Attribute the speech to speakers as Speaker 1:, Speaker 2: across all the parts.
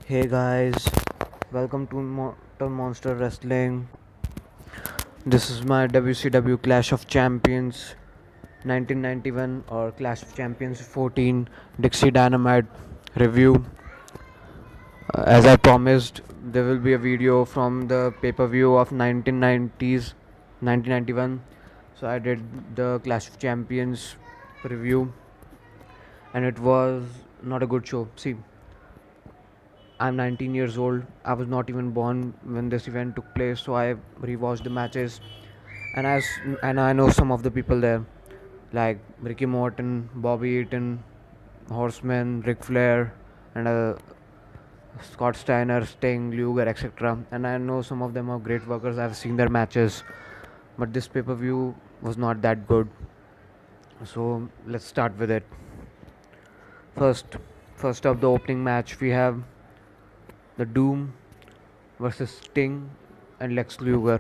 Speaker 1: Hey guys, welcome to Mortal Monster Wrestling. This is my WCW Clash of Champions 1991 or Clash of Champions 14 Dixie Dynamite review. As I promised, there will be a video from the pay per view of 1990s 1991. So I did the Clash of Champions review, and it was not a good show. See, I'm 19 years old. I was not even born when this event took place, so I rewatched the matches, and and I know some of the people there, like Ricky Morton, Bobby Eaton, Horseman, Ric Flair, and Scott Steiner, Sting, Luger, etc. And I know some of them are great workers. I've seen their matches, but this pay-per-view was not that good. So let's start with it. First, first up, the opening match we have the Doom versus Sting and Lex Luger.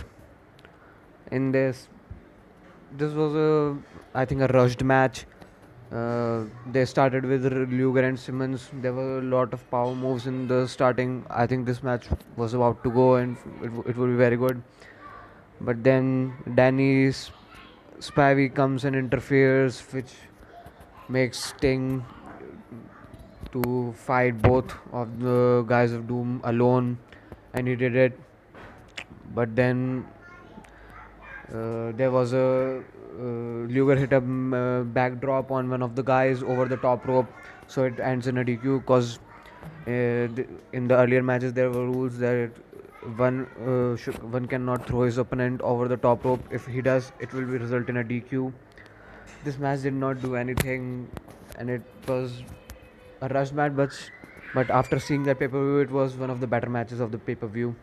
Speaker 1: In this was I think a rushed match. They started with Luger and Simmons. There were a lot of power moves in the starting. I think this match was about to go and it would be very good. But then Danny Spivey comes and interferes, which makes Sting to fight both of the guys of Doom alone, and he did it. But then there was a Luger hit a backdrop on one of the guys over the top rope, so it ends in a DQ. Because in the earlier matches there were rules that one cannot throw his opponent over the top rope. If he does, it will be result in a DQ. This match did not do anything, and it was a rush match. But after seeing that pay per view, it was one of the better matches of the pay per view.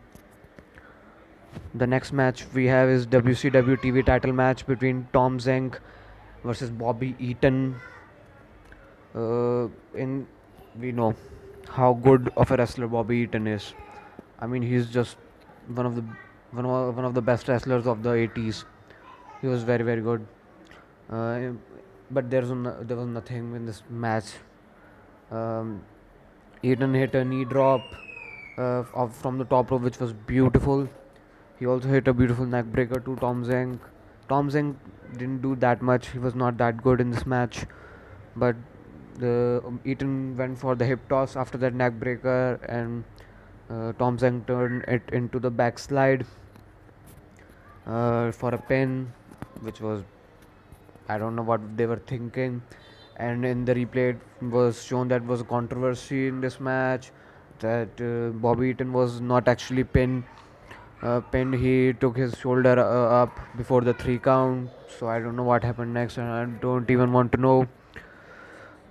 Speaker 1: The next match we have is WCW TV title match between Tom Zenk versus Bobby Eaton. In we know how good of a wrestler Bobby Eaton is. I mean, he's just one of the one of the best wrestlers of the 80s. He was very good. Uh, but there was nothing in this match. Um, Eaton hit a knee drop from the top rope, which was beautiful. He also hit a beautiful neck breaker to Tom Zenk. Tom Zenk didn't do that much. He was not that good in this match. But the Eaton went for the hip toss after that neck breaker, and Tom Zenk turned it into the backslide for a pin, which was, I don't know what they were thinking. And in the replay, it was shown that was a controversy in this match, that Bobby Eaton was not actually pinned. He took his shoulder up before the 3 count. So I don't know what happened next, and I don't even want to know.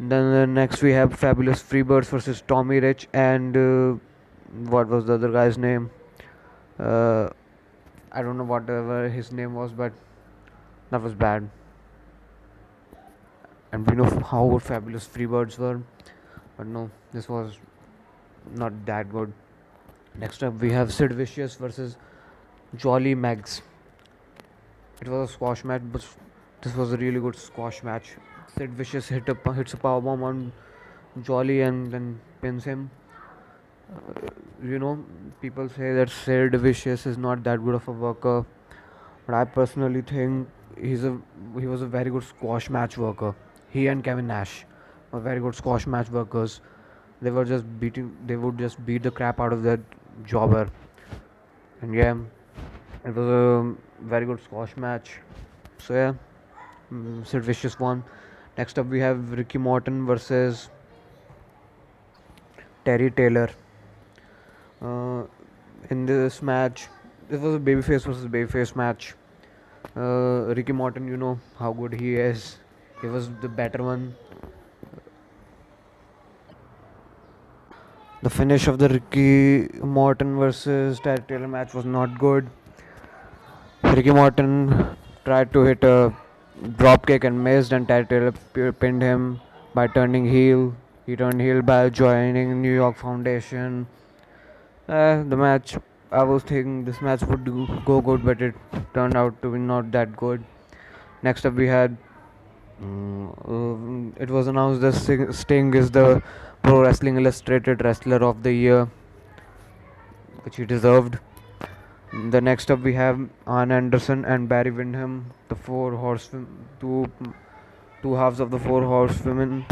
Speaker 1: Then next we have Fabulous Freebirds versus Tommy Rich and what was the other guy's name? Uh, I don't know whatever his name was, but that was bad. And we know how good Fabulous Freebirds were, but no, this was not that good. Next up we have Sid Vicious versus Jolly Megs. It was a squash match, but this was a really good squash match. Sid Vicious hits a powerbomb on Jolly and then pins him. People say that Sid Vicious is not that good of a worker, but I personally think he was a very good squash match worker. He and Kevin Nash were very good squash match workers. They would just beat the crap out of that jobber. And yeah, it was a very good squash match. So yeah, Sid Vicious won. Next up we have Ricky Morton versus Terry Taylor. In this match, this was a babyface versus babyface match. Ricky Morton, you know how good he is. He was the better one. The finish of the Ricky Morton versus Terry Taylor match was not good. Ricky Morton tried to hit a drop kick and missed, and Terry Taylor pinned him by turning heel. He turned heel by joining New York Foundation. The match, I was thinking this match would go good, but it turned out to be not that good. Next up, we had it was announced that Sting is the Pro Wrestling Illustrated Wrestler of the Year which he deserved. The next up we have Arn Anderson and Barry Windham, the two halves of the four horsemen.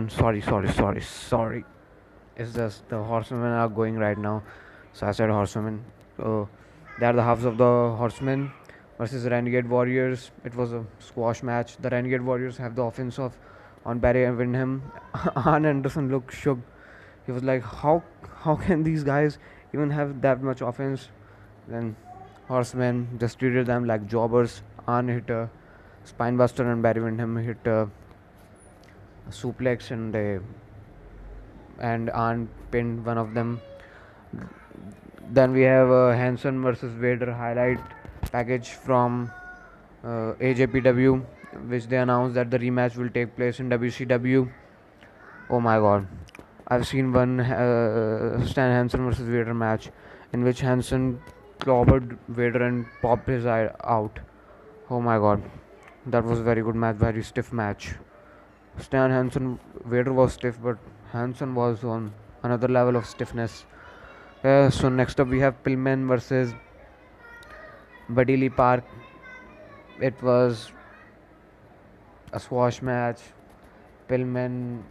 Speaker 1: Sorry. It's just the horsemen are going right now, so I said horsewomen. So they are the halves of the horsemen versus Renegade Warriors. It was a squash match. The Renegade Warriors have the offense of on Barry and Windham. Arn Anderson looked shook. He was like, how can these guys even have that much offense? Then horsemen just treated them like jobbers. Arn hit a spinebuster and Barry Windham hit a suplex and Arn pinned one of them. Then we have Hanson versus Vader highlight package from AJPW, which they announced that the rematch will take place in WCW. Oh my god. I've seen one Stan Hansen versus Vader match in which Hansen clobbered Vader and popped his eye out. Oh my god. That was a very good match, very stiff match. Stan Hansen, Vader was stiff, but Hansen was on another level of stiffness. So next up we have Pillman versus Buddy Lee Park. It was a squash match. Pillman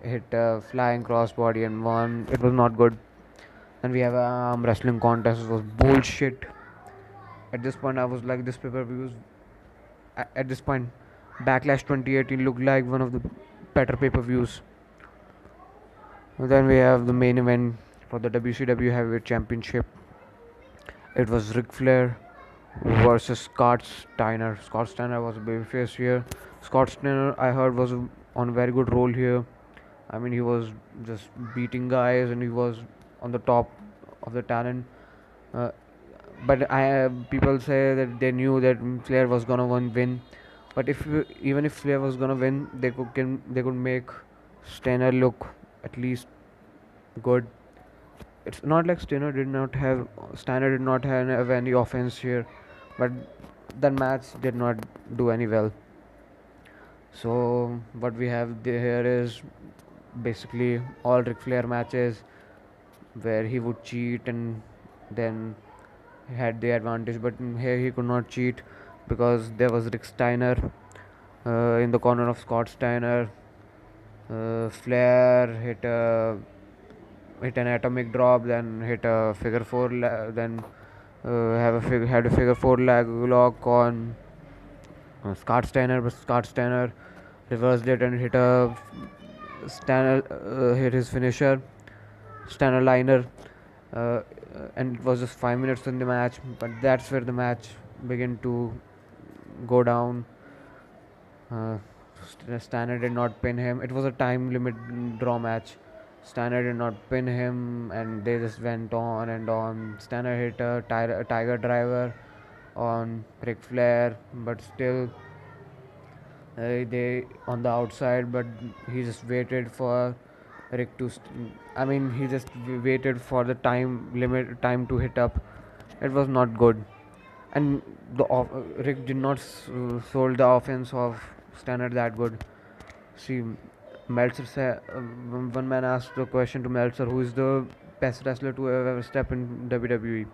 Speaker 1: hit a flying crossbody and won. It was not good. Then we have a wrestling contest. It was bullshit. At this point, I was like, this pay-per-view. At this point, Backlash 2018 looked like one of the better pay-per-views. Then we have the main event for the WCW Heavyweight Championship. It was Ric Flair versus Scott Steiner. Scott Steiner was a babyface here. Scott Steiner, I heard, was on a very good role here. I mean, he was just beating guys and he was on the top of the talent. But people say that they knew that Flair was gonna win. But even if Flair was gonna win, they could make Steiner look at least good. It's not like Steiner did not have any offense here, but that match did not do any well. So what we have here is basically all Ric Flair matches where he would cheat and then had the advantage, but here he could not cheat because there was Rick Steiner in the corner of Scott Steiner. Flair hit an atomic drop, then hit a figure four, then had a figure four leg lock on Scott Steiner, but Scott Steiner reversed it and hit his finisher, Steiner liner, and it was just 5 minutes in the match. But that's where the match began to go down. Steiner did not pin him. It was a time limit draw match. Steiner did not pin him, and they just went on and on. Steiner hit a tiger driver on Ric Flair, but still they on the outside. But he just waited for Rick to. He just waited for the time to hit up. It was not good, and Rick did not sold the offense of Steiner that good. See, Meltzer said, one man asked the question to Meltzer, who is the best wrestler to ever step in WWE?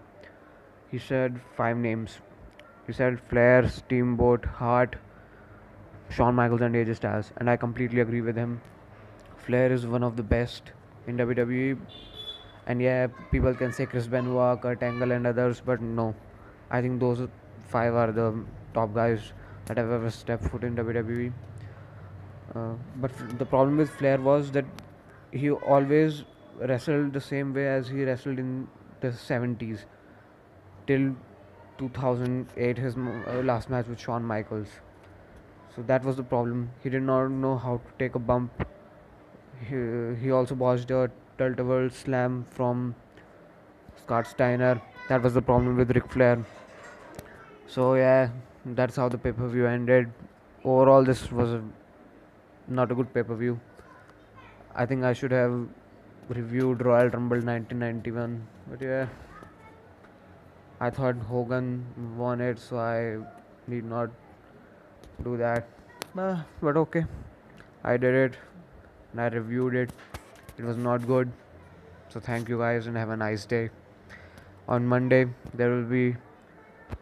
Speaker 1: He said 5 names. He said Flair, Steamboat, Hart, Shawn Michaels, and AJ Styles, and I completely agree with him. Flair is one of the best in WWE, and yeah, people can say Chris Benoit, Kurt Angle, and others, but no, I think those 5 are the top guys that have ever stepped foot in WWE. But the problem with Flair was that he always wrestled the same way as he wrestled in the 70s till 2008, his last match with Shawn Michaels. So that was the problem. He did not know how to take a bump. He also botched a tilt-a-whirl slam from Scott Steiner. That was the problem with Ric Flair. So yeah, that's how the pay-per-view ended. Overall, this was not a good pay-per-view. I think I should have reviewed Royal Rumble 1991, but yeah, I thought Hogan won it, so I need not do that. But okay, I did it and I reviewed it. It was not good. So thank you guys and have a nice day. On Monday there will be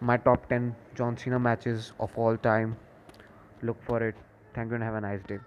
Speaker 1: my top 10 John Cena matches of all time. Look for it. Thank you and have a nice day.